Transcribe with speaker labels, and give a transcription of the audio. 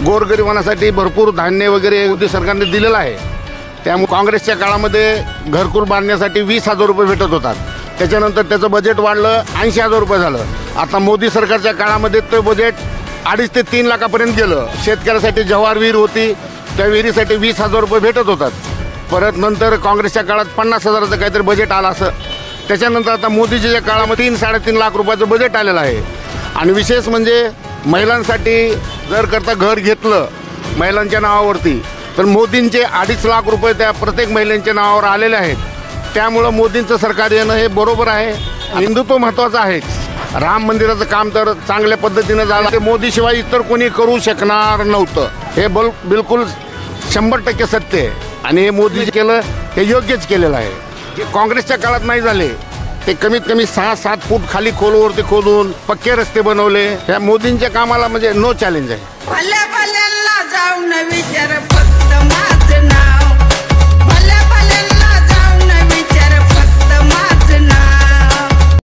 Speaker 1: गोरगरिबांसाठी भरपूर धान्य वगैरे मोदी सरकारने दिलेलं आहे। त्यामुळे काँग्रेसच्या काळामध्ये घरकुल बांधण्यासाठी 20,000 रुपये भेटत होतात, त्याच्यानंतर त्याचं बजेट वाढलं 80,000 रुपये झालं। आता मोदी सरकारच्या काळामध्ये ते बजेट 2.5 ते 3 लाखापर्यंत गेलं। शेतकऱ्यासाठी जवाहर विहीर होती, त्या विहिरीसाठी 20,000 रुपये भेटत होतात। परत नंतर काँग्रेसच्या काळात 50,000चं काहीतरी बजेट आलं असं। त्याच्यानंतर आता मोदीजीच्या काळामध्ये 3-3.5 लाख रुपयाचं बजेट आलेलं आहे। आणि विशेष म्हणजे महिलांसाठी जर करता घर घेतलं महिलांच्या नावावरती तर मोदींचे 2.5 लाख रुपये त्या प्रत्येक महिलांच्या नावावर आलेले आहेत। त्यामुळं मोदींचं सरकार येणं हे बरोबर आहे। हिंदुत्व महत्त्वाचं आहेच। राम मंदिराचं काम तर चांगल्या पद्धतीनं झालं, ते मोदीशिवाय इतर कोणी करू शकणार नव्हतं, हे बिलकुल 100% सत्य आहे। आणि हे मोदी केलं हे योग्यच केलेलं आहे। जे काँग्रेसच्या काळात नाही झाले ते कमीत कमी 6-7 फूट खाली खोलवरती खोदून पक्के रस्ते बनवले। ह्या मोदींच्या कामाला म्हणजे नो चॅलेंज आहे।
Speaker 2: भल्या भल्यांना जाऊन